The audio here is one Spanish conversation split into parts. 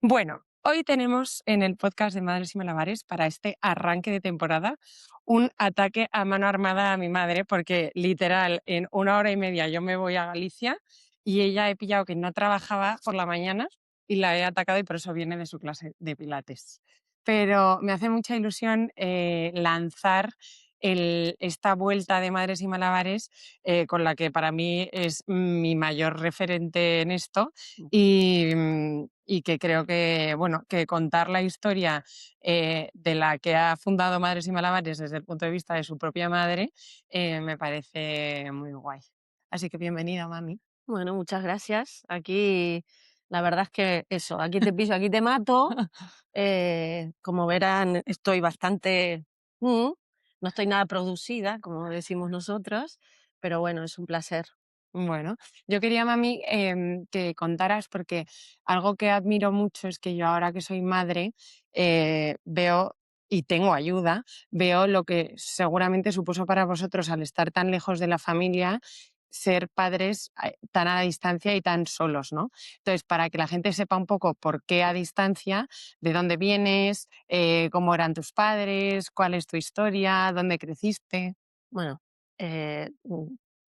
Bueno, hoy tenemos en el podcast de Madres y Malabares, para este arranque de temporada, un ataque a mano armada a mi madre, porque literal en 1 hora y media yo me voy a Galicia y ella he pillado que no trabajaba por la mañana y la he atacado y por eso viene de su clase de pilates. Pero me hace mucha ilusión lanzar esta vuelta de Madres y Malabares con la que para mí es mi mayor referente en esto y que creo que, bueno, que contar la historia de la que ha fundado Madres y Malabares desde el punto de vista de su propia madre me parece muy guay. Así que bienvenida, mami. Bueno, muchas gracias. Aquí, la verdad es que eso, aquí te piso, aquí te mato. Como verán, estoy bastante, mm, no estoy nada producida, como decimos nosotros, pero bueno, es un placer. Bueno, yo quería, mami, que contaras, porque algo que admiro mucho es que yo ahora que soy madre veo y tengo ayuda, veo lo que seguramente supuso para vosotros al estar tan lejos de la familia, ser padres tan a distancia y tan solos, ¿no? Entonces, para que la gente sepa un poco por qué a distancia, de dónde vienes, cómo eran tus padres, cuál es tu historia, dónde creciste. Bueno,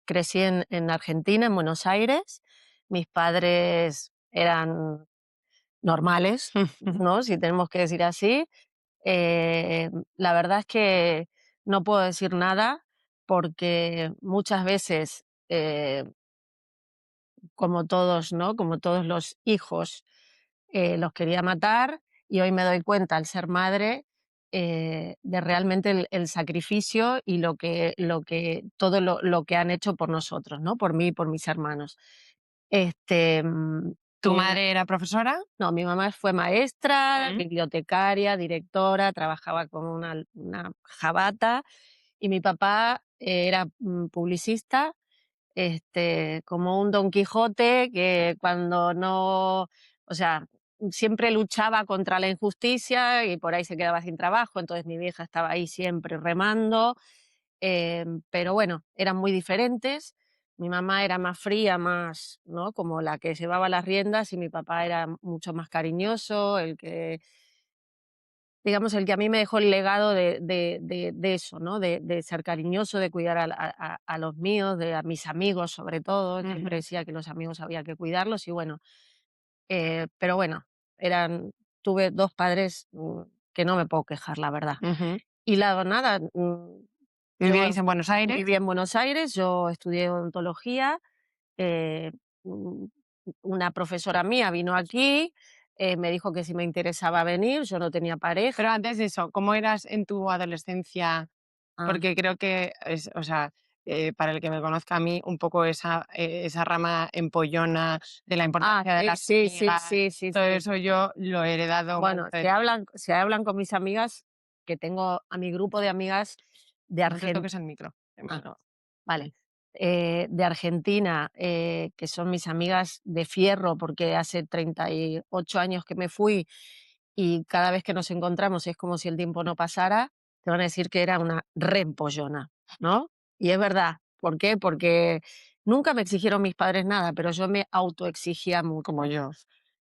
crecí en Argentina, en Buenos Aires. Mis padres eran normales, ¿no? Si tenemos que decir así. La verdad es que no puedo decir nada porque muchas veces, como todos, ¿no? Como todos los hijos, los quería matar y hoy me doy cuenta al ser madre de realmente el sacrificio y todo lo que han hecho por nosotros, ¿no? Por mí y por mis hermanos. Este, mm, ¿Tu tuve una- madre era profesora? no, mi mamá fue maestra, bibliotecaria, directora, trabajaba como una jabata, y mi papá era publicista, como un Don Quijote que cuando no, o sea, siempre luchaba contra la injusticia y por ahí se quedaba sin trabajo, entonces mi vieja estaba ahí siempre remando, pero bueno, eran muy diferentes. Mi mamá era más fría, más, ¿no? Como la que llevaba las riendas y mi papá era mucho más cariñoso, digamos, el que a mí me dejó el legado de eso, ¿no? De ser cariñoso, de cuidar a los míos, a mis amigos sobre todo. Siempre Ujú, decía que los amigos había que cuidarlos y bueno, pero bueno, eran, tuve dos padres que no me puedo quejar, la verdad. ujú. Y la nada, ¿Vivíais yo en Buenos Aires? viví en Buenos Aires, yo estudié odontología, eh, mm, una profesora mía vino aquí, me dijo que si me interesaba venir, yo no tenía pareja. Pero antes de eso, ¿cómo eras en tu adolescencia? Ah, Porque creo que es, o sea, para el que me conozca a mí, un poco esa rama empollona de la importancia de sí, las sí, sí, amigas, sí, sí, todo sí. eso yo lo he heredado Bueno, mucho de ti. si hablan con mis amigas, que tengo a mi grupo de amigas de No te Argentina. toques el micro, que me Ah, lo- vale. De Argentina, que son mis amigas de fierro, porque hace 38 años que me fui y cada vez que nos encontramos es como si el tiempo no pasara, te van a decir que era una re empollona, ¿no? Y es verdad. ¿Por qué? Porque nunca me exigieron mis padres nada, pero yo me autoexigía como mucho. yo.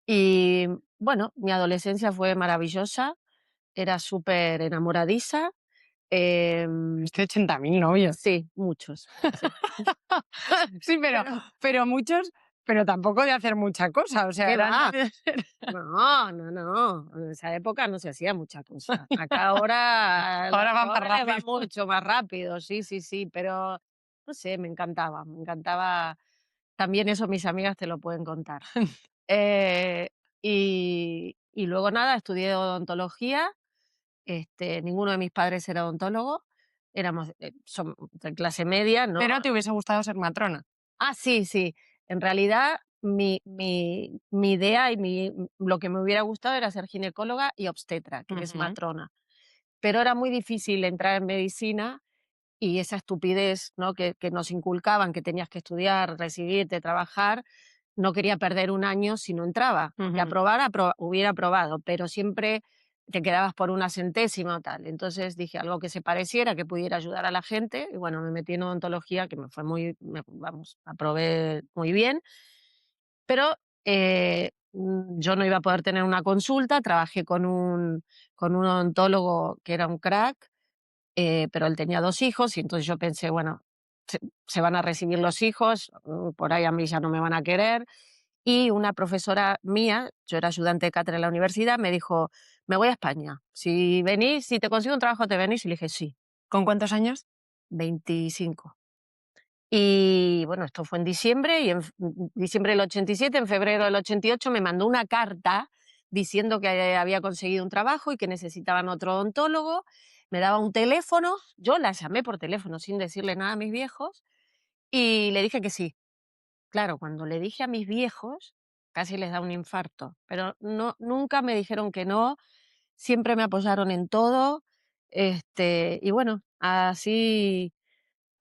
Y bueno, mi adolescencia fue maravillosa, era súper enamoradiza. em, Este 80.000 novios. sí, muchos, sí. Sí, Pero, pero muchos, pero tampoco de hacer mucha cosa, o sea, ¿qué eran va? No, no, no. En esa época no se hacía mucha cosa. Acá ahora los ahora van más jóvenes van rápido. mucho más rápido, sí, sí, sí, pero no sé, me encantaba, me encantaba. También eso mis amigas te lo pueden contar. Eh, y luego nada, estudié odontología. Ninguno de mis padres era odontólogo, éramos, de clase media, ¿no? Pero te hubiese gustado ser matrona. Sí, sí. En realidad, mi idea y lo que me hubiera gustado era ser ginecóloga y obstetra, que es Ujú. matrona. Pero era muy difícil entrar en medicina y esa estupidez, ¿no? Que nos inculcaban, que tenías que estudiar, recibirte, trabajar, no quería perder un año si no entraba, porque Ujú. aprobar hubiera aprobado, pero siempre te quedabas por una centésima o tal. Entonces dije algo que se pareciera, que pudiera ayudar a la gente, y bueno, me metí en odontología, que me fue vamos, aprobé muy bien, pero yo no iba a poder tener una consulta, trabajé con un odontólogo que era un crack, pero él tenía 2 hijos y entonces yo pensé, bueno, se van a recibir los hijos, por ahí a mí ya no me van a querer. Y una profesora mía, yo era ayudante de cátedra en la universidad, me dijo: "Me voy a España, si venís, si te consigo un trabajo, ¿te venís?". Y le dije: "Sí", ¿Con cuántos años? 25. Y bueno, esto fue en diciembre y en diciembre del 87, en febrero del 88 me mandó una carta diciendo que había conseguido un trabajo y que necesitaban otro odontólogo. Me daba un teléfono, yo la llamé por teléfono sin decirle nada a mis viejos y le dije que sí. Claro, cuando le dije a mis viejos, casi les da un infarto, pero no, nunca me dijeron que no, siempre me apoyaron en todo. Y bueno,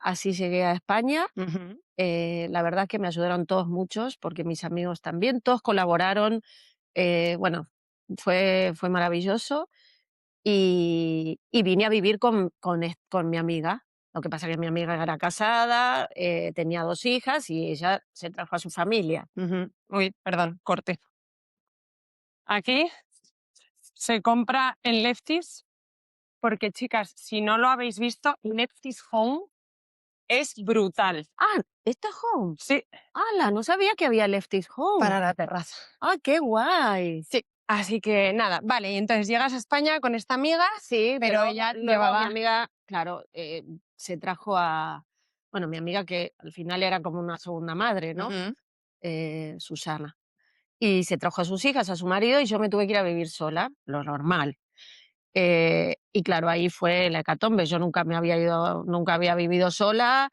así llegué a España. Ujú, La verdad es que me ayudaron todos muchos, porque mis amigos también, todos colaboraron. Bueno, fue maravilloso y vine a vivir con mi amiga. Lo que pasa es que mi amiga era casada, tenía 2 hijas y ella se trajo a su familia. ujú. Uy, perdón, corte. Aquí se compra en Lefties porque, chicas, si no lo habéis visto, Lefties Home es brutal. Ah, ¿esto es Home? Sí, ¡Hala! No sabía que había Lefties Home. para la terraza. ¡Ah, qué guay! Sí, así que nada, vale, y entonces llegas a España con esta amiga, Sí, pero pero ella luego mi llevaba. amiga, claro, se trajo bueno, mi amiga que al final era como una segunda madre, ¿no? Ujú, Susana. Y se trajo a sus hijas, a su marido, y yo me tuve que ir a vivir sola, lo normal. Y claro, ahí fue la hecatombe. Yo nunca había vivido sola,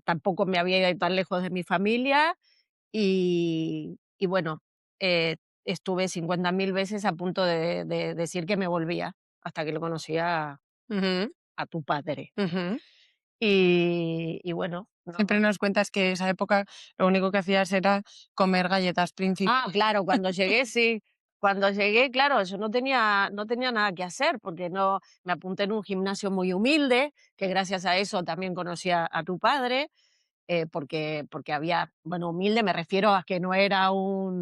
tampoco me había ido tan lejos de mi familia, y bueno, estuve 50.000 veces a punto de decir que me volvía, hasta que lo conocí ujú, a tu padre. ujú. Y bueno, Siempre nos cuentas que esa época lo único que hacías era comer galletas Príncipe. claro, cuando llegué sí. Cuando llegué, claro, yo no tenía nada que hacer, porque no me apunté en un gimnasio muy humilde, que gracias a eso también conocí a tu padre, porque había, bueno, humilde me refiero a que no era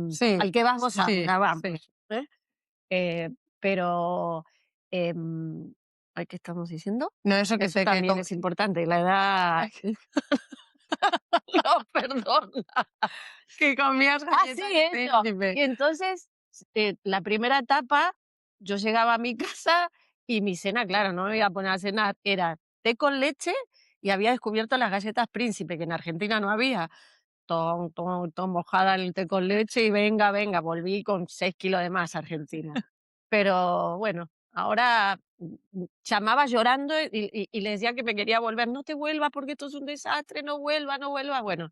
Sí, al que vamos sí, ahora, sí. vamos, ¿eh? Pero, ¿ay, qué estamos diciendo? No, eso que Eso te que también co es importante, la edad. No, perdón. que comías Sí, galletas eso. Príncipe. Y entonces, la primera etapa, yo llegaba a mi casa y mi cena, claro, no me iba a poner a cenar, era té con leche y había descubierto las galletas Príncipe, que en Argentina no había. Todo mojada en el té con leche y venga, venga, volví con 6 kilos de más a Argentina. Pero bueno, ahora llamaba llorando y le decía que me quería volver. No te vuelvas porque esto es un desastre, no vuelva, no vuelva. Bueno,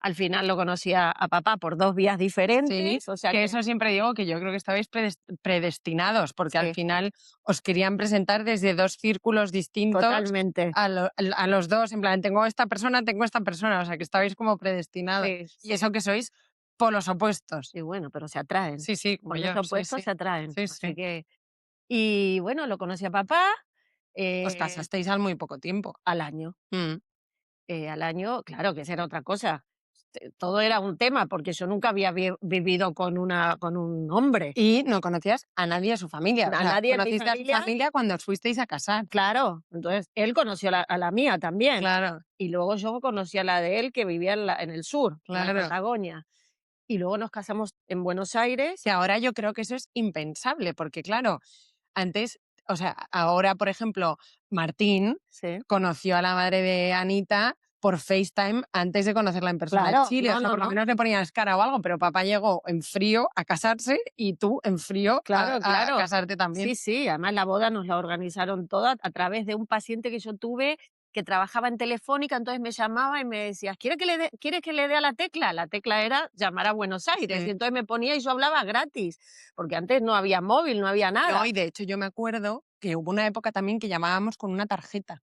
al final lo conocí a papá por 2 vías Sí, diferentes, o sea que que eso siempre digo que yo creo que estabais predestinados, porque al sí, final os querían presentar desde 2 círculos distintos totalmente. a los 2, en plan, tengo esta persona, o sea, que estabais como predestinados. Sí, Y sí. eso que sois polos opuestos. Y bueno, pero se atraen. Sí, sí, como Con los yo, sí, opuestos sí. se atraen. Sí, Así sí. que y bueno, lo conocí a papá, Os eh, casasteis al muy poco tiempo. al año. Mm. Al año, claro, que esa era otra cosa. Todo era un tema, porque yo nunca había vivido con un hombre. Y no conocías a nadie de su familia, o A sea, nadie en mi conociste a su familia, familia cuando os fuisteis a casar. claro. Entonces, él conoció a la mía también. Claro, Y luego yo conocí a la de él, que vivía en el sur, en la claro. Patagonia. Y luego nos casamos en Buenos Aires. Que ahora yo creo que eso es impensable, porque claro, antes, o sea, ahora, por ejemplo, Martín Sí. conoció a la madre de Anita por FaceTime antes de conocerla en persona en Claro, Chile, o no, sea, no, por lo no. menos le ponías cara o algo, pero papá llegó en frío a casarse y tú en frío Claro, a claro. casarte también. Sí, sí, además la boda nos la organizaron toda a través de un paciente que yo tuve que trabajaba en Telefónica, entonces me llamaba y me decía: ¿quieres que le dé a la tecla? La tecla era llamar a Buenos Aires, y Sí. entonces me ponía y yo hablaba gratis, porque antes no había móvil, no había No, nada. y de hecho yo me acuerdo que hubo una época también que llamábamos con una tarjeta.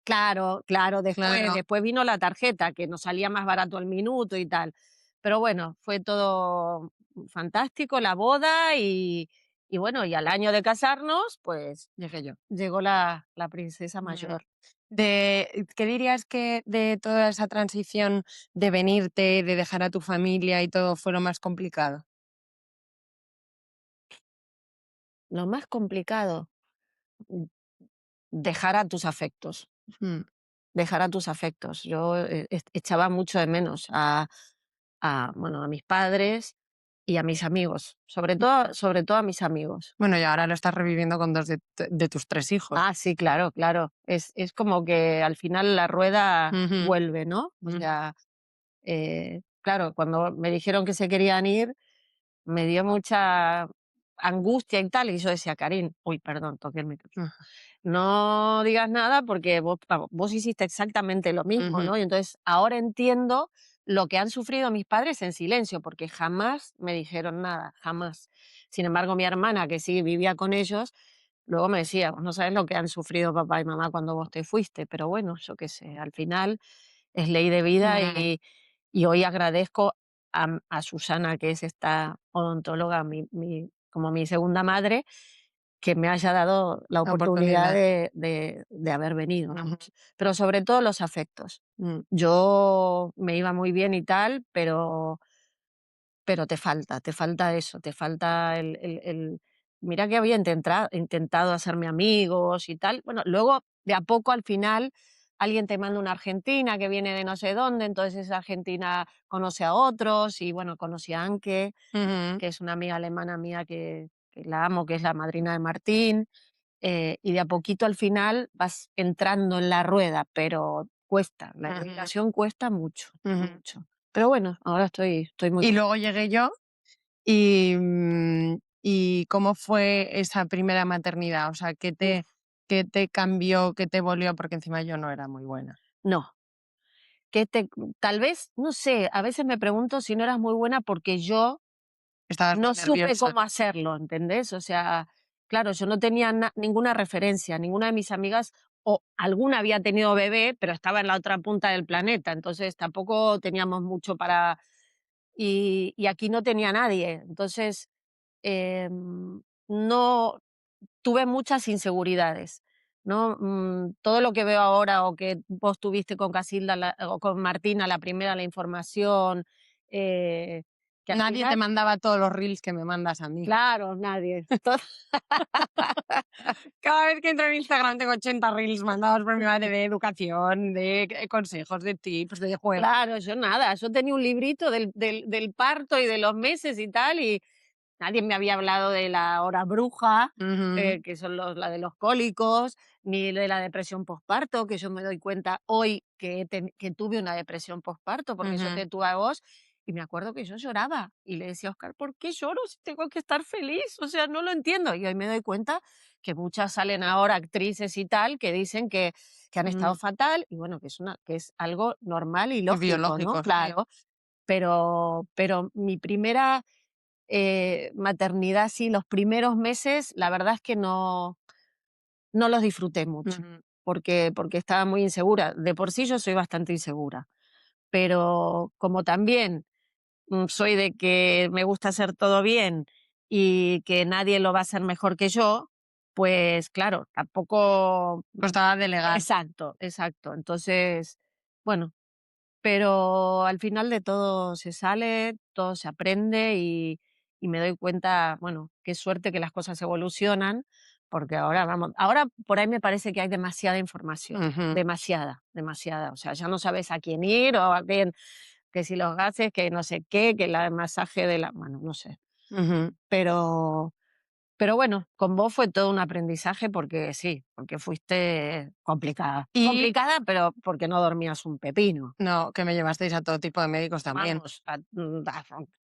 Claro, claro, después Claro. después vino la tarjeta, que nos salía más barato el minuto y tal. Pero bueno, fue todo fantástico, la boda y bueno, y al año de casarnos, pues Dije yo. llegó la princesa Ujú. mayor. ¿Qué dirías que de toda esa transición de venirte, de dejar a tu familia y todo fue lo más complicado? Lo más complicado, mm, dejar a tus afectos, Mm. dejar a tus afectos. Yo, echaba mucho de menos bueno, a mis padres y a mis amigos, sobre todo a mis amigos. Bueno, y ahora lo estás reviviendo con 2 de tus 3 hijos. Ah, sí, claro, claro. Es como que al final la rueda Ujú, vuelve, ¿no? O ujú, sea, claro, cuando me dijeron que se querían ir, me dio mucha angustia y tal, y yo decía: "Carín", uy, perdón, toqué el micrófono. ujú, No digas nada porque vos hiciste exactamente lo mismo, ujú, ¿no? Y entonces ahora entiendo lo que han sufrido mis padres en silencio, porque jamás me dijeron nada, jamás. Sin embargo, mi hermana, que sí vivía con ellos, luego me decía: "Vos no sabes lo que han sufrido papá y mamá cuando vos te fuiste", pero bueno, yo qué sé, al final es ley de vida mm, y hoy agradezco a Susana, que es esta odontóloga, como mi segunda madre, que me haya dado la la oportunidad oportunidad. de haber venido, Ujú, vamos. Pero sobre todo los afectos. mm, Yo me iba muy bien y tal, pero te falta eso, te falta mira que había intentado hacerme amigos y tal. Bueno, luego de a poco al final alguien te manda una argentina que viene de no sé dónde, entonces esa argentina conoce a otros y bueno, conocí a Anke, ujú, que es una amiga alemana mía que la amo, que es la madrina de Martín, y de a poquito al final vas entrando en la rueda, pero cuesta, la ujú, emigración cuesta mucho, ujú. mucho. Pero bueno, ahora estoy muy Y contenta. luego llegué yo ¿y cómo fue esa primera maternidad? O sea, ¿qué te cambió, qué te volvió? Porque encima yo no era muy buena. No, tal vez, no sé, a veces me pregunto si no eras muy buena porque yo Estabas muy no supe nerviosa. cómo hacerlo, ¿entendés? O sea, claro, yo no tenía ninguna referencia, ninguna de mis amigas, o alguna había tenido bebé, pero estaba en la otra punta del planeta, entonces tampoco teníamos mucho para... Y aquí no tenía nadie, entonces no tuve muchas inseguridades, ¿no? Todo lo que veo ahora o que vos tuviste con Casilda o con Martina, la primera, la información, eh, que al Nadie te final, mandaba todos los reels que me mandas a mí. claro, nadie. Cada vez que entro en Instagram tengo 80 reels mandados por mi madre de educación, de consejos, de tips, de juegos. Claro, yo nada, yo tenía un librito del parto y de los meses y tal, y nadie me había hablado de la hora bruja, Ujú, que son la de los cólicos, ni de la depresión posparto, que yo me doy cuenta hoy que tuve una depresión posparto, porque yo ujú, te tuve a vos, y me acuerdo que yo lloraba, y le decía a Oscar, ¿por qué lloro si tengo que estar feliz? O sea, no lo entiendo. Y hoy me doy cuenta que muchas salen ahora actrices y tal, que dicen que han estado ujú. fatal, y bueno, que es algo normal y Y lógico, ¿no? biológico, sí. Claro, pero mi primera maternidad, sí, los primeros meses, la verdad es que no los disfruté mucho, Ujú, porque estaba muy insegura. De por sí yo soy bastante insegura, pero como también soy de que me gusta hacer todo bien y que nadie lo va a hacer mejor que yo, pues claro, tampoco... costaba delegar. Exacto, exacto. Entonces, bueno, pero al final de todo se sale, todo se aprende y me doy cuenta, bueno, qué suerte que las cosas evolucionan, porque ahora, vamos, ahora por ahí me parece que hay demasiada información, Ujú, demasiada, demasiada. O sea, ya no sabes a quién ir o a quién, que si los gases, que no sé qué, que el masaje de la, bueno, no sé. ujú. Pero, pero bueno, con vos fue todo un aprendizaje porque sí, porque fuiste complicada. Y Complicada, pero porque no dormías un pepino. no, que me llevasteis a todo tipo de médicos también. Vamos,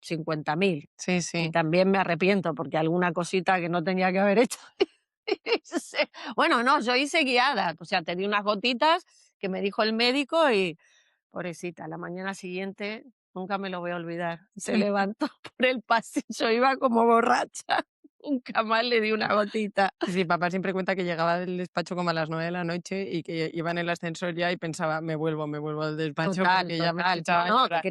50.000. Sí, Y sí. también me arrepiento porque alguna cosita que no tenía que haber hecho. hice. Bueno, no, yo hice guiada, o sea, te di unas gotitas que me dijo el médico y pobrecita, la mañana siguiente, nunca me lo voy a olvidar, se levantó por el pasillo, iba como borracha, nunca más le di una gotita. Sí, sí, papá siempre cuenta que llegaba del despacho como a las 9 de la noche y que iba en el ascensor ya y pensaba, me vuelvo al despacho Total, porque ya me total. No, escuchaba no, llorar.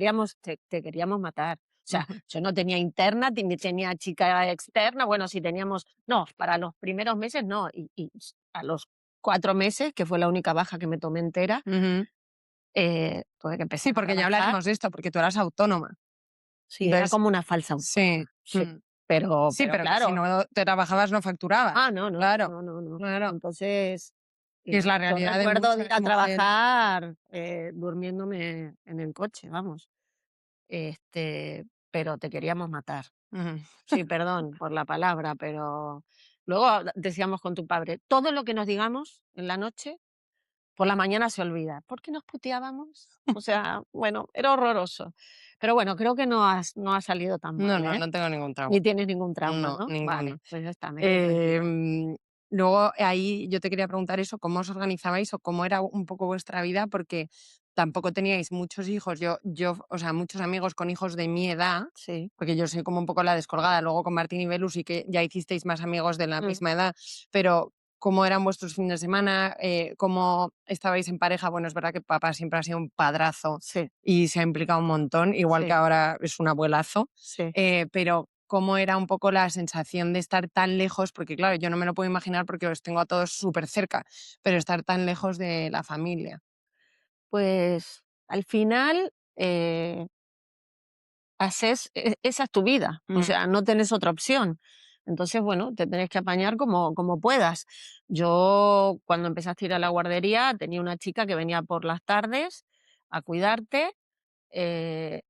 te queríamos matar. O sea, Ujú, yo no tenía interna, ni tenía chica externa. Bueno, sí teníamos, no, para los primeros meses no. Y a los 4 meses, que fue la única baja que me tomé entera, Ujú. tuve que empezar Sí, a porque ya trabajar. hablaremos de esto, porque tú eras autónoma. Sí, era Entonces, como una falsa sí. autónoma, sí. Mm. Pero Sí, pero pero que si claro. no te trabajabas no facturabas. No, no, Claro, no, no, no. claro. Entonces, Que es la yo realidad de recuerdo de ir muchas a mujeres. trabajar, durmiéndome en el coche, vamos. Pero te queríamos matar. Ujú. Sí, perdón por la palabra, pero luego decíamos con tu padre, todo lo que nos digamos en la noche, por la mañana se olvida. ¿Por qué nos puteábamos? O sea, bueno, era horroroso. Pero bueno, creo que no ha salido tan No, mal, no, ¿eh? no tengo ningún trauma. Ni tienes ningún trauma, No, ¿no? ninguno. Vale, pues ya está, me quedo tranquila. Em, Luego ahí yo te quería preguntar eso, ¿cómo os organizabais o cómo era un poco vuestra vida? Porque tampoco teníais muchos hijos. O sea, muchos amigos con hijos de mi edad, Sí. porque yo soy como un poco la descolgada. Luego con Martín y Belu sí que ya hicisteis más amigos de la Mm, misma edad, pero ¿cómo eran vuestros fines de semana? ¿Cómo estabais en pareja? Bueno, es verdad que papá siempre ha sido un padrazo sí, y se ha implicado un montón, igual que sí, ahora es un abuelazo. sí. Pero cómo era un poco la sensación de estar tan lejos, porque claro, yo no me lo puedo imaginar porque os tengo a todos súper cerca, pero estar tan lejos de la familia. Pues al final, esa es tu vida, o Mm, sea, no tenés otra opción. Entonces, bueno, te tenés que apañar como puedas. Yo, cuando empezaste a ir a la guardería, tenía una chica que venía por las tardes a cuidarte.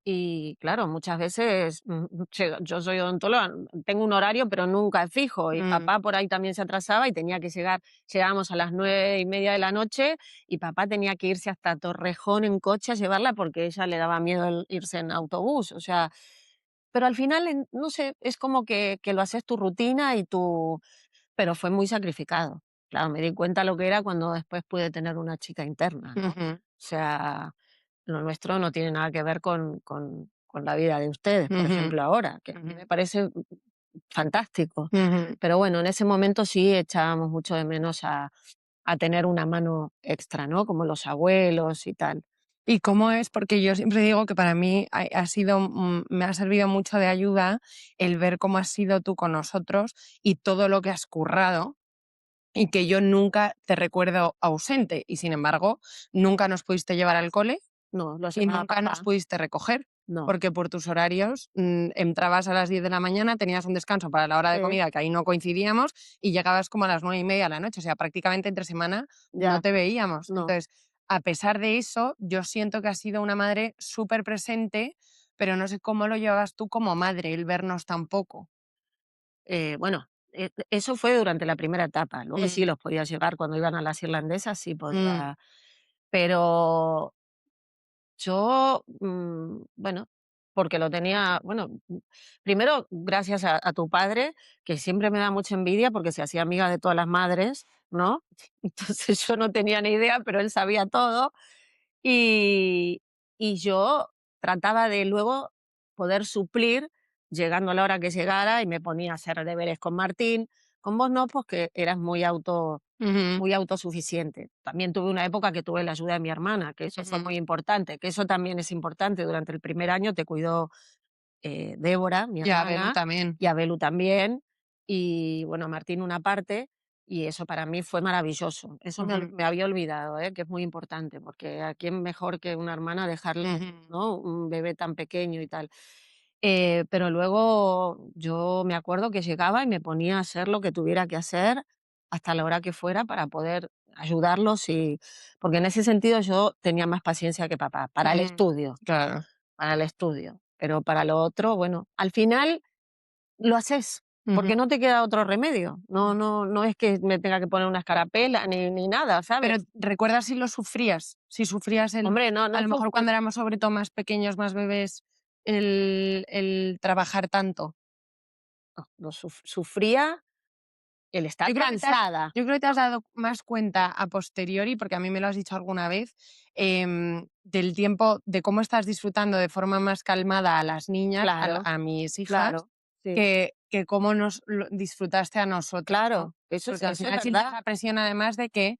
Y claro, muchas veces, yo soy odontóloga, tengo un horario, pero nunca es fijo. Y mm, papá por ahí también se atrasaba y tenía que llegar, llegábamos a las 9:30 de la noche y papá tenía que irse hasta Torrejón en coche a llevarla porque ella le daba miedo irse en autobús. O sea, pero al final, no sé, es como que lo haces tu rutina y tu... Pero fue muy sacrificado. Claro, me di cuenta lo que era cuando después pude tener una chica interna, ¿no? O ujú, sea, lo nuestro no tiene nada que ver con la vida de ustedes, por ujú, ejemplo, ahora, que a mí ujú, me parece fantástico. ujú. Pero bueno, en ese momento sí echábamos mucho de menos a tener una mano extra, ¿no? Como los abuelos y tal. ¿Y cómo es? Porque yo siempre digo que para mí ha sido, me ha servido mucho de ayuda el ver cómo has sido tú con nosotros y todo lo que has currado y que yo nunca te recuerdo ausente y sin embargo nunca nos pudiste llevar al cole No, lo y llevaba nunca nos papá. pudiste recoger, No. porque por tus horarios, entrabas a las 10 de la mañana, tenías un descanso para la hora de Sí, comida, que ahí no coincidíamos, y llegabas como a las 9:30 de la noche, o sea, prácticamente entre semana no ya, te veíamos. no. Entonces, a pesar de eso, yo siento que has sido una madre súper presente, pero no sé cómo lo llevabas tú como madre, el vernos tan poco. Bueno, eso fue durante la primera etapa. Luego sí Mm, los podía llevar cuando iban a las irlandesas, sí mm, podía. Pero yo, bueno, porque lo tenía, bueno, primero gracias a tu padre, que siempre me da mucha envidia porque se hacía amiga de todas las madres, ¿no? Entonces yo no tenía ni idea, pero él sabía todo. Y, y yo trataba de luego poder suplir llegando a la hora que llegara y me ponía a hacer deberes con Martín. Con vos no, porque eras ujú, muy autosuficiente. También tuve una época que tuve la ayuda de mi hermana, que eso fue ujú. muy importante, que eso también es importante. Durante el primer año te cuidó Débora, mi Ya, Belu hermana, también. y a Belu también, y bueno, a Martín una parte, y eso para mí fue maravilloso. Eso Ujú, me había olvidado, que es muy importante, porque a quién mejor que una hermana dejarle, ujú, ¿no? Un bebé tan pequeño y tal. Pero luego yo me acuerdo que llegaba y me ponía a hacer lo que tuviera que hacer hasta la hora que fuera para poder ayudarlos y porque en ese sentido yo tenía más paciencia que papá, ujú. Claro. para el estudio, pero para lo otro, bueno, al final lo haces, Ujú. porque no te queda otro remedio. No es que me tenga que poner una escarapela ni nada, Pero, ¿sabes? ¿recuerdas si lo sufrías? Si sufrías Hombre, a no lo mejor sufre cuando éramos sobre todo más pequeños, más bebés, el trabajar tanto. no, sufría el estar Yo creo que te has cansada. yo creo que te has dado más cuenta a posteriori, porque a mí me lo has dicho alguna vez, del tiempo, de cómo estás disfrutando de forma más calmada a las niñas, Claro, a mis hijas, claro, sí. que cómo nos lo disfrutaste a nosotros, ¿no? Claro, eso es Porque al eso es final sientes verdad. la presión además de que,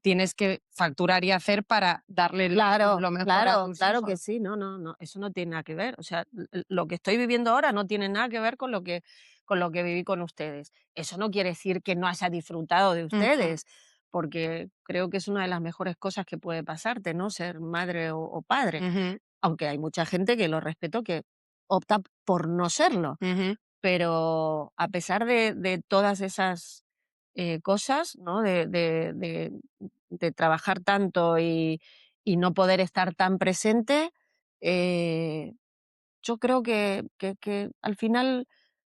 tienes que facturar y hacer para darle Claro, lo mejor a claro, tus claro que hijos. sí. No, eso no tiene nada que ver. O sea, lo que estoy viviendo ahora no tiene nada que ver con lo que viví con ustedes. Eso no quiere decir que no haya disfrutado de Ujú, ustedes, porque creo que es una de las mejores cosas que puede pasarte, ¿no? Ser madre o padre. Ujú, Aunque hay mucha gente que lo respeto que opta por no serlo. ujú, Pero a pesar de todas esas cosas, ¿no? De trabajar tanto y no poder estar tan presente, eh, yo creo que al final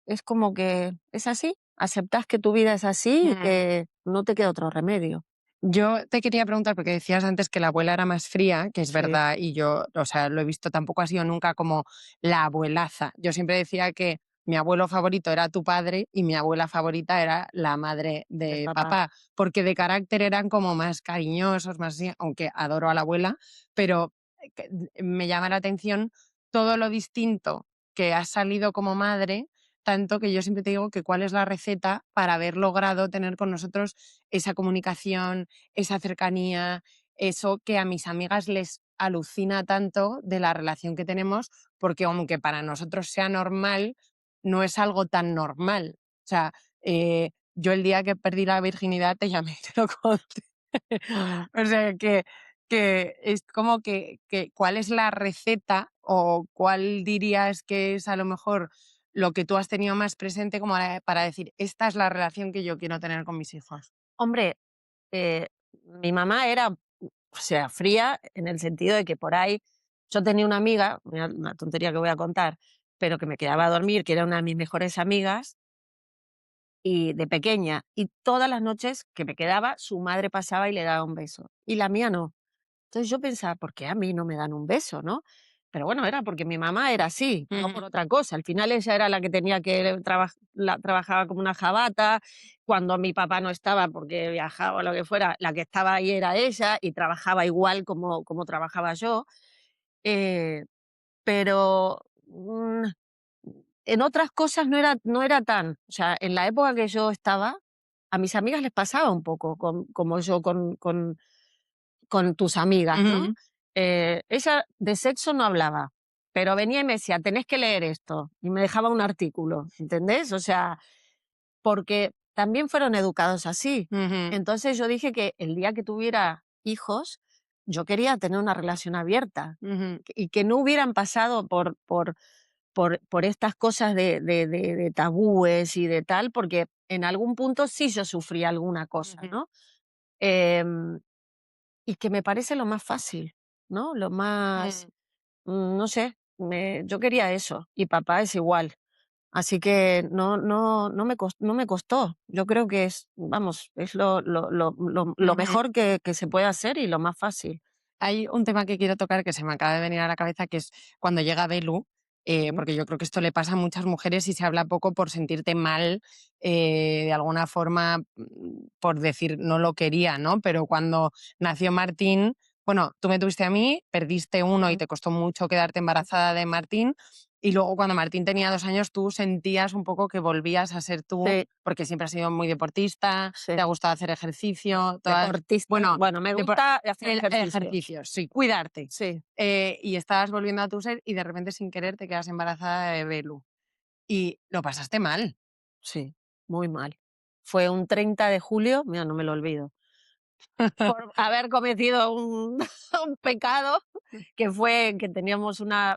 es como que es así, aceptas que tu vida es así y mm. que no te queda otro remedio. Yo te quería preguntar, porque decías antes que la abuela era más fría, que es Sí, verdad, y yo, o sea, lo he visto, tampoco ha sido nunca como la abuelaza. Yo siempre decía que mi abuelo favorito era tu padre y mi abuela favorita era la madre del de papá. papá, porque de carácter eran como más cariñosos, más así, aunque adoro a la abuela, pero me llama la atención todo lo distinto que has salido como madre, tanto que yo siempre te digo que cuál es la receta para haber logrado tener con nosotros esa comunicación, esa cercanía, eso que a mis amigas les alucina tanto de la relación que tenemos, porque aunque para nosotros sea normal, no es algo tan normal. O sea, yo el día que perdí la virginidad te llamé y te lo conté. O sea, que es como que cuál es la receta o cuál dirías que es a lo mejor lo que tú has tenido más presente como para decir, esta es la relación que yo quiero tener con mis hijos. Hombre, eh, mi mamá era, o sea, fría en el sentido de que por ahí yo tenía una amiga, mira una tontería que voy a contar, pero que me quedaba a dormir, que era una de mis mejores amigas, y de pequeña, y todas las noches que me quedaba, su madre pasaba y le daba un beso, y la mía no. Entonces yo pensaba, ¿por qué a mí no me dan un beso, no? Pero bueno, era porque mi mamá era así, no Ujú, por otra cosa. Al final ella era la que tenía que trabajaba como una jabata, cuando mi papá no estaba porque viajaba o lo que fuera, la que estaba ahí era ella y trabajaba igual como trabajaba yo. Eh, pero en otras cosas no era tan. O sea, en la época que yo estaba, a mis amigas les pasaba un poco como yo con tus amigas, ¿no? ujú, Ella de sexo no hablaba, pero venía y me decía, tenés que leer esto, y me dejaba un artículo, ¿entendés? O sea, porque también fueron educados así. ujú, Entonces yo dije que el día que tuviera hijos, yo quería tener una relación abierta ujú, y que no hubieran pasado por estas cosas de tabúes y de tal, porque en algún punto sí yo sufrí alguna cosa, ujú, ¿no? Em, y que me parece lo más fácil, ¿no? Lo más, mm. no sé, yo quería eso y papá es igual. Así que no me costó. Yo creo que es, vamos, es lo Ujú. mejor que se puede hacer y lo más fácil. Hay un tema que quiero tocar que se me acaba de venir a la cabeza, que es cuando llega Belu, Sí, porque yo creo que esto le pasa a muchas mujeres y se habla poco por sentirte mal, de alguna forma, por decir no lo quería, ¿no? Pero cuando nació Martín, bueno, tú me tuviste a mí, perdiste uno y ujú, te costó mucho quedarte embarazada de Martín, y luego cuando Martín tenía 2 años tú sentías un poco que volvías a ser tú, sí, porque siempre has sido muy deportista, te sí. ha gustado hacer ejercicio, todas, Deportista, bueno, bueno, me depor- gusta hacer el ejercicio. ejercicio, sí, cuidarte. Sí, Y estabas volviendo a tu ser y de repente sin querer te quedas embarazada de Belu. Y lo pasaste mal. sí, muy mal. Fue un 30 de julio, mira, no me lo olvido, por haber cometido un un pecado, que fue que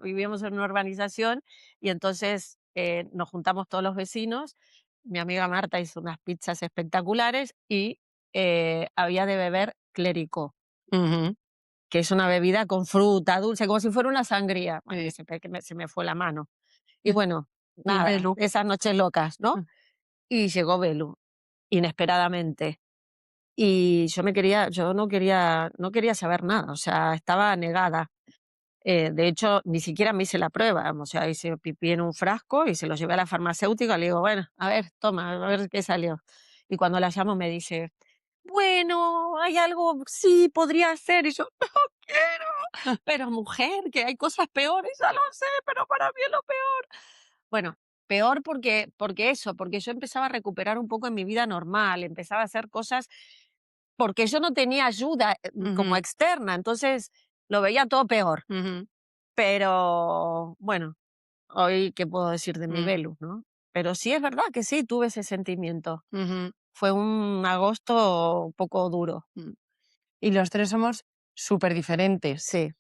vivíamos en una urbanización y entonces, nos juntamos todos los vecinos. Mi amiga Marta hizo unas pizzas espectaculares y, había de beber clericó, Ujú, que es una bebida con fruta dulce, como si fuera una sangría. Bueno, sí. se me fue la mano. Y bueno, Y nada, Belu. esas noches locas, ¿no? Y llegó Belu, inesperadamente. Y yo no quería saber nada, o sea, estaba negada. De hecho, ni siquiera me hice la prueba, o sea, hice pipí en un frasco y se lo llevé a la farmacéutica, le digo: "Bueno, a ver, toma, a ver qué salió". Y cuando la llamo me dice: "Bueno, hay algo, sí, podría ser", y yo: "No quiero". "Pero mujer, que hay cosas peores", "Ya lo sé, pero para mí es lo peor". Bueno, peor porque yo empezaba a recuperar un poco en mi vida normal, empezaba a hacer cosas porque yo no tenía ayuda, como Ujú, externa, entonces lo veía todo peor. ujú, Pero bueno, hoy, ¿qué puedo decir de mi mm, Belu, no? Pero sí es verdad que sí, tuve ese sentimiento. ujú. fue un agosto un poco duro. Mm. Y los 3 somos súper diferentes. Sí.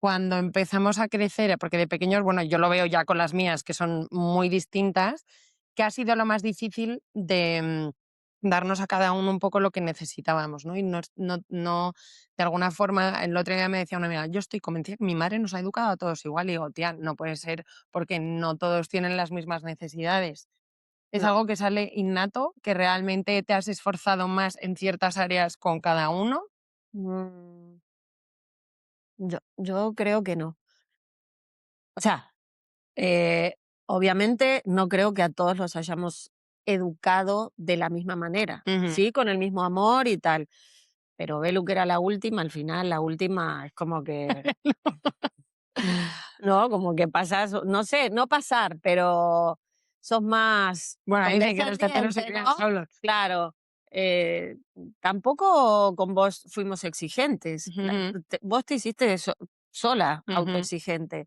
Cuando empezamos a crecer, porque de pequeños, bueno, yo lo veo ya con las mías, que son muy distintas, ¿qué ha sido lo más difícil de darnos a cada uno un poco lo que necesitábamos, ¿no? Y no, de alguna forma, el otro día me decía una amiga, yo estoy convencida que mi madre nos ha educado a todos igual, y digo, tía, no puede ser porque no todos tienen las mismas necesidades. ¿Es No. algo que sale innato, que realmente te has esforzado más en ciertas áreas con cada uno? Mm, yo creo que no. O sea, eh, obviamente no creo que a todos los hayamos educado de la misma manera, Ujú. sí, con el mismo amor y tal. Pero Belu, que era la última, al final la última es como que, ¿no? Como que pasas, no sé, no pasar, pero sos más Bueno, dicen que los terceros se condescendiente, crían ¿no? solos. Claro. eh, Tampoco con vos fuimos exigentes. Ujú, Vos te hiciste sola, ujú. autoexigente.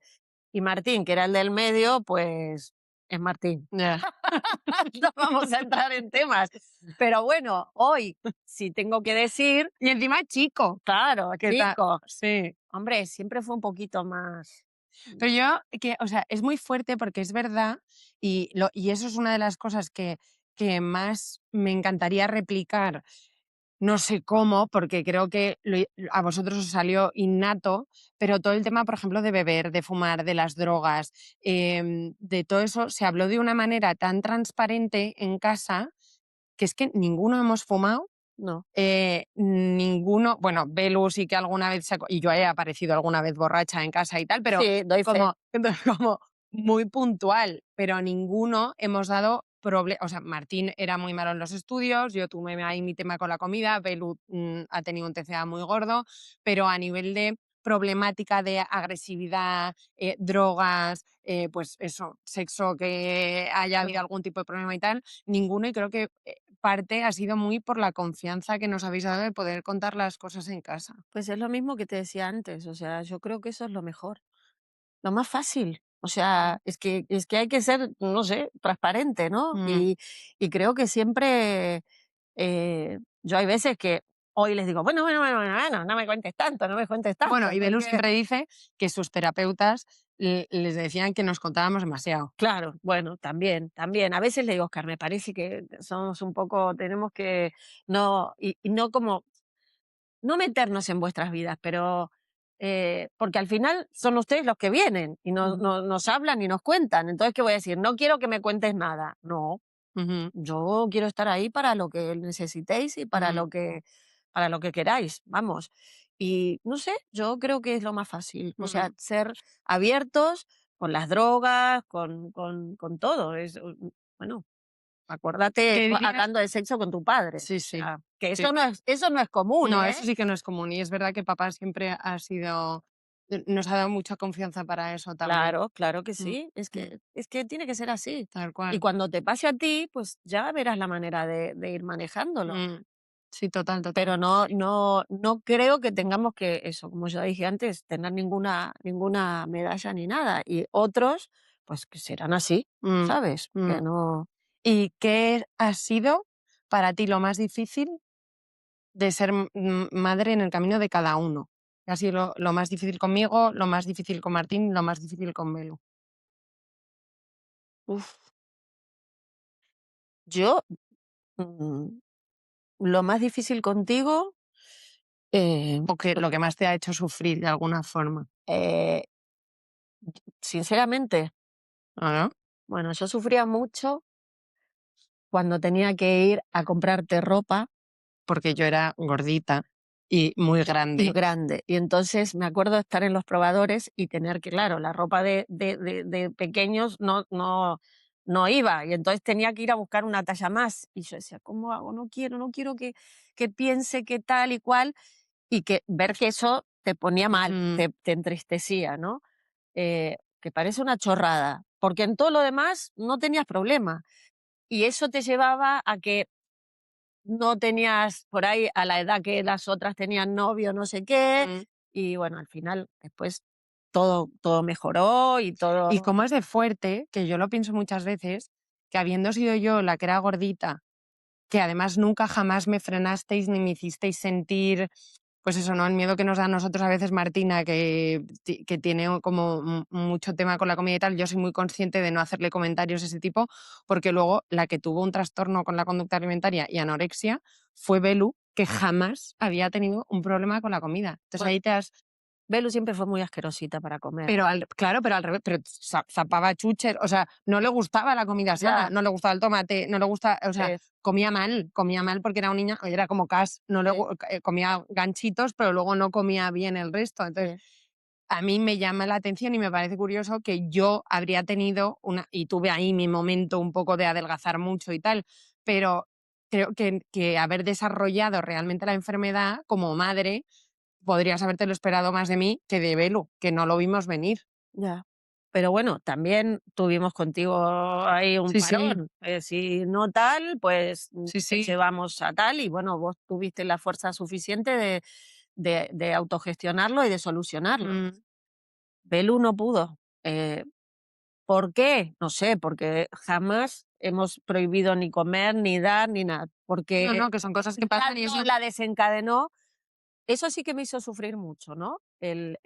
Y Martín, que era el del medio, pues es Martín. Ya. No vamos a entrar en temas. Pero bueno, hoy, si tengo que decir, Y encima chico, claro, que tal. chico, Sí. hombre, siempre fue un poquito más. Pero yo, que, o sea, es muy fuerte porque es verdad, y eso es una de las cosas que más me encantaría replicar. No sé cómo, porque creo que a vosotros os salió innato, pero todo el tema, por ejemplo, de beber, de fumar, de las drogas, de todo eso, se habló de una manera tan transparente en casa que es que ninguno hemos fumado. No. Ninguno, bueno, Belu sí que alguna vez y yo he aparecido alguna vez borracha en casa y tal, pero Sí, doy fe. como, como muy puntual, pero ninguno hemos dado problemas. O sea, Martín era muy malo en los estudios, yo tuve ahí mi tema con la comida, Belu ha tenido un TCA muy gordo, pero a nivel de problemática de agresividad, drogas, pues eso, sexo, que haya habido No. algún tipo de problema y tal, ninguno, y creo que parte ha sido muy por la confianza que nos habéis dado de poder contar las cosas en casa. Pues es lo mismo que te decía antes, o sea, yo creo que eso es lo mejor, lo más fácil. O sea, es que hay que ser, no sé, transparente, ¿no? Mm. Y creo que siempre, yo hay veces que hoy les digo, bueno, no me cuentes tanto, no me cuentes Bueno, tanto, y Belu porque siempre dice que sus terapeutas les decían que nos contábamos demasiado. claro, bueno, también, también. A veces le digo, Oscar, me parece que somos un poco, tenemos que, no, y no como, no meternos en vuestras vidas, pero porque al final son ustedes los que vienen y Ujú, nos hablan y nos cuentan. Entonces, ¿qué voy a decir? No quiero que me cuentes nada. No, ujú, yo quiero estar ahí para lo que necesitéis y ujú, para lo que queráis, vamos. Y no sé, yo creo que es lo más fácil. O sea, ujú. ser abiertos con las drogas, con todo. Bueno, acuérdate ¿Qué dirías? hablando de sexo con tu padre. Sí, O sí, sea, que sí. eso no es común, No, ¿eh? eso sí que no es común, y es verdad que papá siempre ha sido, nos ha dado mucha confianza para eso también. Claro, claro que Mm, sí. mm, Es que tiene que ser así. tal Y cual. cuando te pase a ti, pues ya verás la manera de ir manejándolo. Mm, sí, total, total. Pero no creo que tengamos que, eso, como yo dije antes, tener ninguna medalla ni nada. Y otros, pues que serán así, Mm, ¿sabes? Que mm. no. ¿Y qué ha sido para ti lo más difícil de ser madre en el camino de cada uno? ¿Qué ha sido lo más difícil conmigo, lo más difícil con Martín, lo más difícil con Belu? Uf, yo, mm, lo más difícil contigo, eh, ¿O que lo que más te ha hecho sufrir de alguna forma? eh, sinceramente, ¿O no? bueno, yo sufría mucho cuando tenía que ir a comprarte ropa. Porque yo era gordita y muy Y grande. grande. Y entonces me acuerdo de estar en los probadores y tener que, claro, la ropa de pequeños no iba. Y entonces tenía que ir a buscar una talla más. Y yo decía, ¿cómo hago? No quiero que piense que tal y cual. Y que ver que eso te ponía mal, Ujú, te entristecía, ¿no? Que parece una chorrada. Porque en todo lo demás no tenías problema. Y eso te llevaba a que no tenías por ahí a la edad que las otras tenían novio, no sé qué, ujú. y bueno, al final después todo mejoró y Y todo. cómo es de fuerte, que yo lo pienso muchas veces, que habiendo sido yo la que era gordita que además nunca jamás me frenasteis ni me hicisteis sentir, pues eso, ¿no? El miedo que nos da a nosotros a veces Martina, que tiene como mucho tema con la comida y tal. Yo soy muy consciente de no hacerle comentarios de ese tipo, porque luego la que tuvo un trastorno con la conducta alimentaria y anorexia fue Belu, que jamás había tenido un problema con la comida. Entonces Bueno, ahí te has... Belu siempre fue muy asquerosita para comer. Claro, pero al revés, pero zapaba chuches, o sea, no le gustaba la comida sana, Ya, no le gustaba el tomate, no le gusta, o sea, sí, comía mal porque era un niño, era como Cas, no le sí, comía ganchitos, pero luego no comía bien el resto. Entonces, sí, a mí me llama la atención y me parece curioso que yo habría tenido y tuve ahí mi momento un poco de adelgazar mucho y tal, pero creo que haber desarrollado realmente la enfermedad como madre podrías habértelo esperado más de mí que de Belu, que no lo vimos venir. ya. Pero bueno, también tuvimos contigo ahí un Sí, sí, parón. Si no tal, pues sí, te sí. llevamos a tal y bueno, vos tuviste la fuerza suficiente de autogestionarlo y de solucionarlo. Mm. Belu no pudo. ¿Por qué? No sé, porque jamás hemos prohibido ni comer, ni dar, ni nada. No, Porque no, que son cosas que pasan y tanto eso. la desencadenó. Eso sí que me hizo sufrir mucho, ¿no? El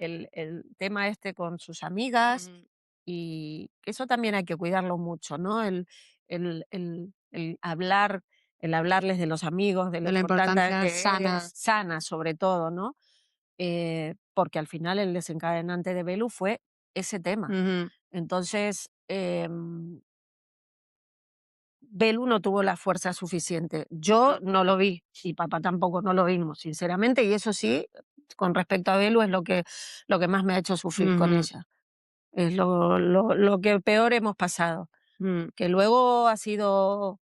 tema este con sus amigas, Mm, y eso también hay que cuidarlo mucho, ¿no? El hablarles de los amigos, de lo de la importante importancia que es, sana. sana sobre todo, ¿no? Porque al final el desencadenante de Belu fue ese tema. Ujú, Entonces, Belu no tuvo la fuerza suficiente. Yo ujú, no lo vi y papá tampoco no lo vimos, sinceramente, y eso sí, con respecto a Belu es lo que más me ha hecho sufrir con ujú, ella. Es lo que peor hemos pasado. mm. Que luego ha sido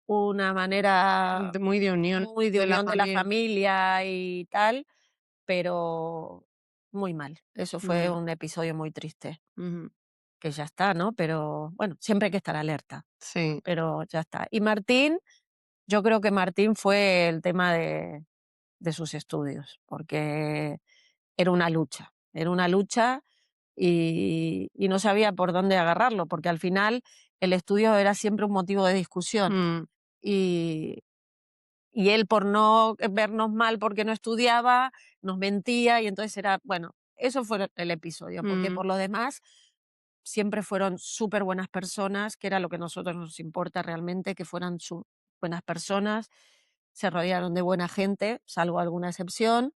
una manera Muy de unión muy de de la unión de la familia. familia y tal, pero muy mal. Eso fue Mm, un episodio muy triste, ujú. que ya está, ¿no? Pero bueno, siempre hay que estar alerta, Sí. pero ya está. Y Martín, yo creo que Martín fue el tema de sus estudios, porque era una lucha y no sabía por dónde agarrarlo, porque al final el estudio era siempre un motivo de discusión. Mm, Y, y él por no vernos mal porque no estudiaba, nos mentía y entonces era, bueno, eso fue el episodio, porque mm. por lo demás siempre fueron súper buenas personas, que era lo que a nosotros nos importa realmente, que fueran buenas personas, se rodearon de buena gente, salvo alguna excepción,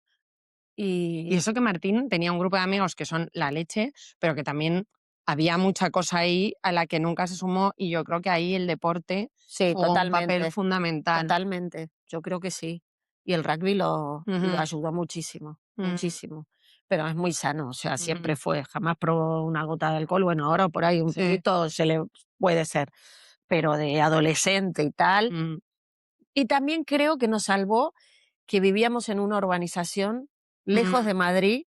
Y y eso que Martín tenía un grupo de amigos que son la leche, pero que también había mucha cosa ahí a la que nunca se sumó y yo creo que ahí el deporte sí, jugó un papel totalmente, fundamental. totalmente, yo creo que sí. Y el rugby lo Ujú, ayudó muchísimo, mm, muchísimo. Pero es muy sano, o sea, siempre ujú. fue, jamás probó una gota de alcohol. Bueno, ahora por ahí un Sí. poquito se le puede ser, pero de adolescente y tal. Mm, Y también creo que nos salvó que vivíamos en una urbanización lejos mm, de Madrid,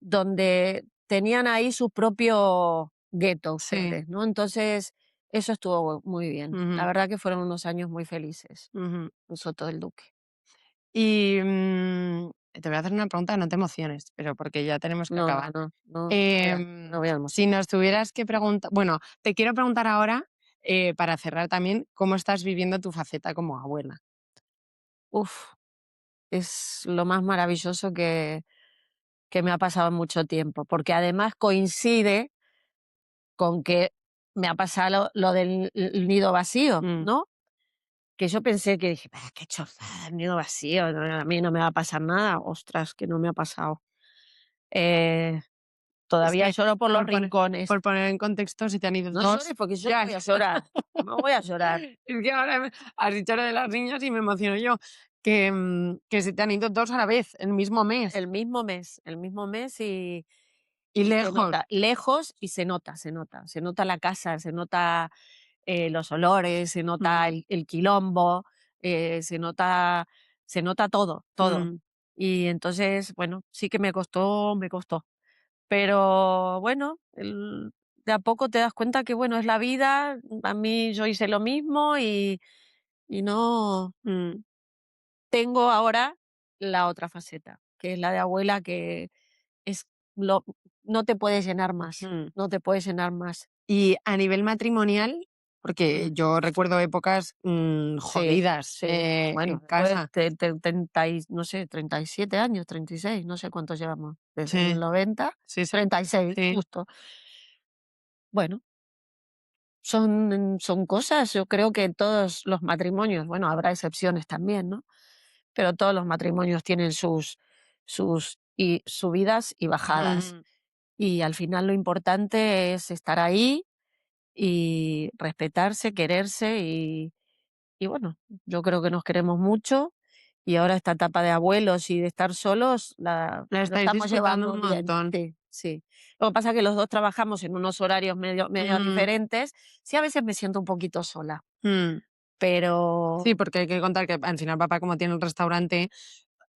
donde tenían ahí su propio gueto sí. ustedes, ¿no? Entonces, eso estuvo muy bien. La Ujú, verdad que fueron unos años muy felices ujú. en Soto del Duque. Y, te voy a hacer una pregunta, no te emociones, pero porque ya tenemos que No, no, acabar. no, no, no voy a Si emocionar. nos tuvieras que preguntar, bueno, te quiero preguntar ahora, para cerrar también, ¿cómo estás viviendo tu faceta como abuela? Uf, es lo más maravilloso que me ha pasado en mucho tiempo, porque además coincide con que me ha pasado lo del el nido vacío, Mm, ¿no? Que yo pensé que dije: "Bah, qué chorrada, el nido vacío, no, a mí no me va a pasar nada". Ostras, que no me ha pasado. Eh, es Todavía que lloro por los por poner rincones. por poner en contexto, si te han ido No llores 2 porque yo no ya voy a llorar, no voy a llorar. es que ahora has dicho lo de las niñas y me emociono yo, que se te han ido 2 a la vez, el mismo mes, El mismo mes y y se lejos. nota, lejos y se nota, se nota. Se nota la casa, se nota, los olores, se nota Mm, el quilombo, se nota todo, todo. mm. Y entonces, bueno, sí que me costó, me costó. Pero bueno, de a poco te das cuenta que, bueno, es la vida. A mí yo hice lo mismo y no Mm, tengo ahora la otra faceta, que es la de abuela, que es lo no te puedes llenar más, mm. no te puedes llenar más. Y a nivel matrimonial, Porque yo recuerdo épocas Sí, jodidas sí. en Bueno, después casa. de 30 y no sé, 37 años, 36, no sé cuántos llevamos, desde el Sí, 90, sí, sí, 36, sí. justo. Bueno, son cosas, yo creo que todos los matrimonios, bueno, habrá excepciones también, ¿no? Pero todos los matrimonios tienen sus subidas y bajadas. Ujú. Y al final lo importante es estar ahí y respetarse, quererse y bueno, yo creo que nos queremos mucho y ahora esta etapa de abuelos y de estar solos La lo estáis estamos disfrutando llevando un bien. montón. Sí, sí. Lo que pasa es que los 2 trabajamos en unos horarios medio Mm, diferentes. Sí, a veces me siento un poquito sola, mm. Sí, pero porque hay que contar que al final papá, como tiene el restaurante,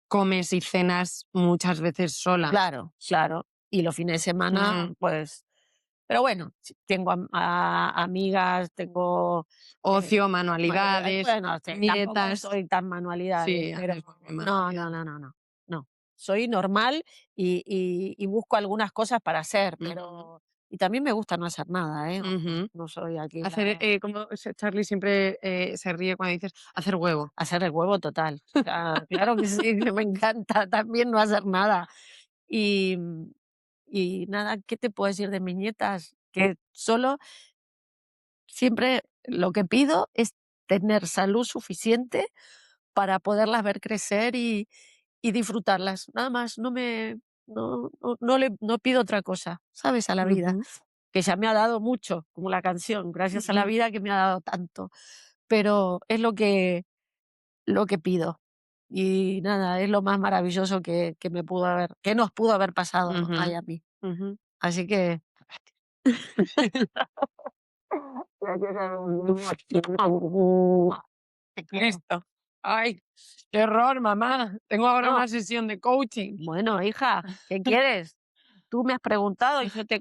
comes y cenas muchas veces sola. claro, claro. Y los fines de semana, Mm. pues pero bueno, sí, tengo amigas, tengo, Ocio, manualidades. manualidades, Bueno, tampoco nietas. soy tan manualidades, Sí, pero haces muy bien no, no, manualidades. no, no, no, no. Soy normal y busco algunas cosas para hacer, Ujú, pero y también me gusta no hacer nada, ¿eh? Ojo, ujú. no soy aquí Hacer, la como Charlie siempre se ríe cuando dices hacer huevo. hacer el huevo total. Claro que sí, que me encanta también no hacer nada. Y, y nada, ¿qué te puedo decir de mis nietas? Que solo siempre lo que pido es tener salud suficiente para poderlas ver crecer y disfrutarlas. Nada más, no pido otra cosa, ¿sabes? A la vida, Ujú, que ya me ha dado mucho, como la canción, gracias a la ujú, vida que me ha dado tanto. Pero es lo que pido. Y nada, es lo más maravilloso que nos pudo haber pasado ujú, ay, a mí. ujú. Así que te quiero. Listo. Ay, qué horror, mamá. Tengo ahora No, una sesión de coaching. bueno, hija, ¿qué quieres? Tú me has preguntado y yo te